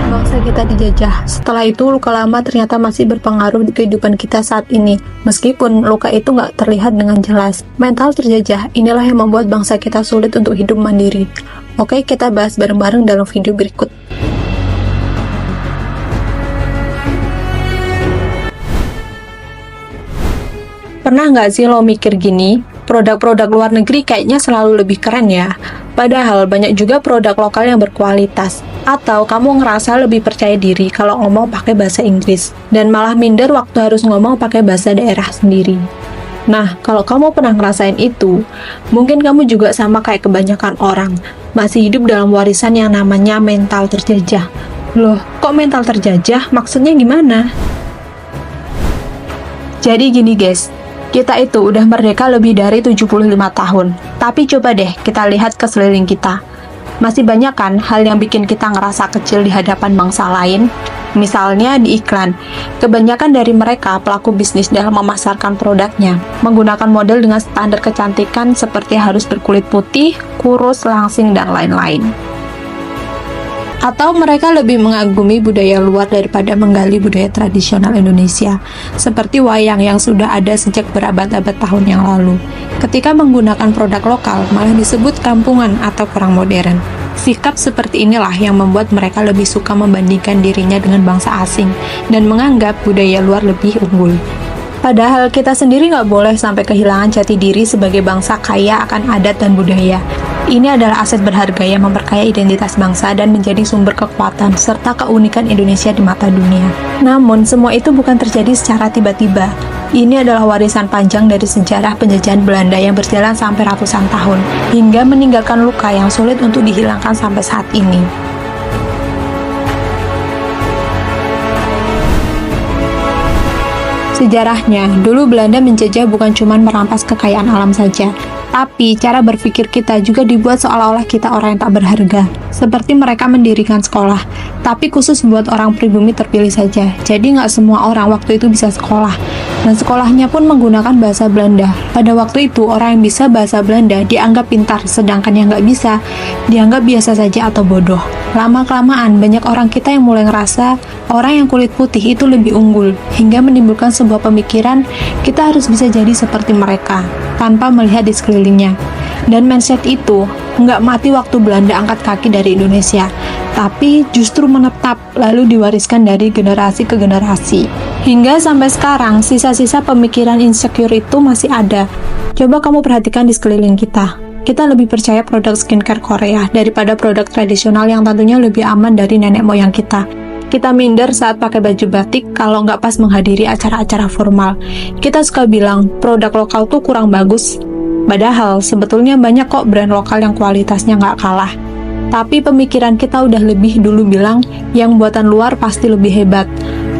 Bangsa kita dijajah. Setelah itu, luka lama ternyata masih berpengaruh di kehidupan kita saat ini. Meskipun luka itu nggak terlihat dengan jelas. Mental terjajah, inilah yang membuat bangsa kita sulit untuk hidup mandiri. Oke, kita bahas bareng-bareng dalam video berikut. Pernah nggak sih lo mikir gini, produk-produk luar negeri kayaknya selalu lebih keren ya? Padahal banyak juga produk lokal yang berkualitas. Atau kamu ngerasa lebih percaya diri kalau ngomong pakai bahasa Inggris, dan malah minder waktu harus ngomong pakai bahasa daerah sendiri. Nah, kalau kamu pernah ngerasain itu, mungkin kamu juga sama kayak kebanyakan orang, masih hidup dalam warisan yang namanya mental terjajah. Loh, kok mental terjajah? Maksudnya gimana? Jadi gini guys, kita itu udah merdeka lebih dari 75 tahun. Tapi coba deh kita lihat ke sekeliling kita. Masih banyak kan hal yang bikin kita ngerasa kecil di hadapan bangsa lain? Misalnya di iklan. Kebanyakan dari mereka pelaku bisnis dalam memasarkan produknya, menggunakan model dengan standar kecantikan seperti harus berkulit putih, kurus, langsing, dan lain-lain. Atau mereka lebih mengagumi budaya luar daripada menggali budaya tradisional Indonesia, seperti wayang yang sudah ada sejak berabad-abad tahun yang lalu. Ketika menggunakan produk lokal, malah disebut kampungan atau kurang modern. Sikap seperti inilah yang membuat mereka lebih suka membandingkan dirinya dengan bangsa asing, dan menganggap budaya luar lebih unggul. Padahal kita sendiri nggak boleh sampai kehilangan jati diri sebagai bangsa kaya akan adat dan budaya. Ini adalah aset berharga yang memperkaya identitas bangsa dan menjadi sumber kekuatan serta keunikan Indonesia di mata dunia. Namun, semua itu bukan terjadi secara tiba-tiba. Ini adalah warisan panjang dari sejarah penjajahan Belanda yang berjalan sampai ratusan tahun, hingga meninggalkan luka yang sulit untuk dihilangkan sampai saat ini. Sejarahnya, dulu Belanda menjajah bukan cuma merampas kekayaan alam saja, tapi cara berpikir kita juga dibuat seolah-olah kita orang yang tak berharga. Seperti mereka mendirikan sekolah, tapi khusus buat orang pribumi terpilih saja. Jadi nggak semua orang waktu itu bisa sekolah. Dan sekolahnya pun menggunakan bahasa Belanda. Pada waktu itu, orang yang bisa bahasa Belanda dianggap pintar, sedangkan yang nggak bisa dianggap biasa saja atau bodoh. Lama-kelamaan, banyak orang kita yang mulai ngerasa orang yang kulit putih itu lebih unggul, hingga menimbulkan sebuah pemikiran kita harus bisa jadi seperti mereka, tanpa melihat di sekelilingnya. Dan mindset itu nggak mati waktu Belanda angkat kaki dari Indonesia, tapi justru menetap lalu diwariskan dari generasi ke generasi. Hingga sampai sekarang, sisa-sisa pemikiran insecure itu masih ada. Coba kamu perhatikan di sekeliling kita. Kita lebih percaya produk skincare Korea daripada produk tradisional yang tentunya lebih aman dari nenek moyang kita. Kita minder saat pakai baju batik kalau nggak pas menghadiri acara-acara formal. Kita suka bilang produk lokal tuh kurang bagus. Padahal sebetulnya banyak kok brand lokal yang kualitasnya nggak kalah. Tapi pemikiran kita udah lebih dulu bilang yang buatan luar pasti lebih hebat.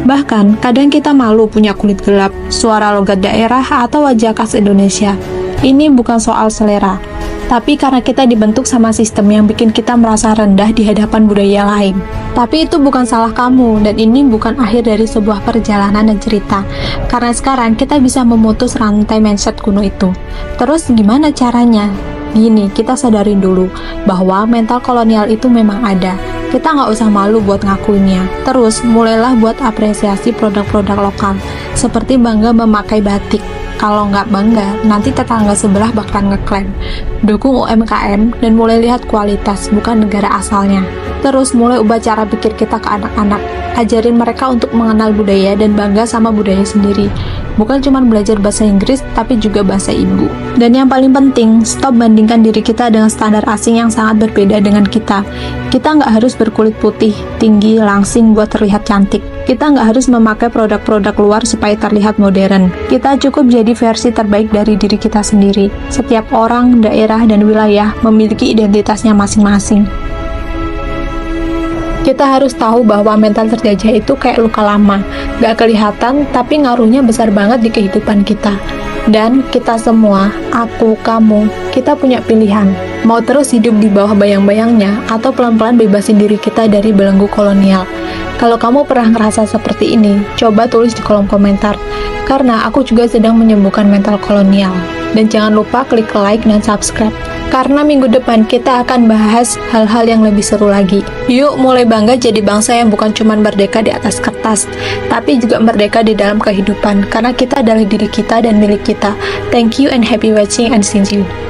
Bahkan kadang kita malu punya kulit gelap, suara logat daerah, atau wajah khas Indonesia. Ini bukan soal selera, tapi karena kita dibentuk sama sistem yang bikin kita merasa rendah di hadapan budaya lain. Tapi itu bukan salah kamu, dan ini bukan akhir dari sebuah perjalanan dan cerita. Karena sekarang kita bisa memutus rantai mindset kuno itu. Terus gimana caranya? Gini, kita sadarin dulu bahwa mental kolonial itu memang ada. Kita nggak usah malu buat ngakuinnya. Terus, mulailah buat apresiasi produk-produk lokal, seperti bangga memakai batik. Kalau nggak bangga, nanti tetangga sebelah bakalan ngeklaim. Dukung UMKM dan mulai lihat kualitas, bukan negara asalnya. Terus mulai ubah cara pikir kita ke anak-anak. Ajarin mereka untuk mengenal budaya dan bangga sama budaya sendiri. Bukan cuma belajar bahasa Inggris, tapi juga bahasa ibu. Dan yang paling penting, stop bandingkan diri kita dengan standar asing yang sangat berbeda dengan kita. Kita nggak harus berkulit putih, tinggi, langsing buat terlihat cantik. Kita nggak harus memakai produk-produk luar supaya terlihat modern. Kita cukup jadi versi terbaik dari diri kita sendiri. Setiap orang, daerah, dan wilayah memiliki identitasnya masing-masing. Kita harus tahu bahwa mental terjajah itu kayak luka lama, gak kelihatan tapi ngaruhnya besar banget di kehidupan kita. Dan kita semua, aku, kamu, kita punya pilihan. Mau terus hidup di bawah bayang-bayangnya atau pelan-pelan bebasin diri kita dari belenggu kolonial. Kalau kamu pernah ngerasa seperti ini, coba tulis di kolom komentar. Karena aku juga sedang menyembuhkan mental kolonial. Dan jangan lupa klik like dan subscribe. karena minggu depan kita akan bahas hal-hal yang lebih seru lagi. Yuk mulai bangga jadi bangsa yang bukan cuma merdeka di atas kertas, tapi juga merdeka di dalam kehidupan, karena kita adalah diri kita dan milik kita. Thank you and happy watching and see you.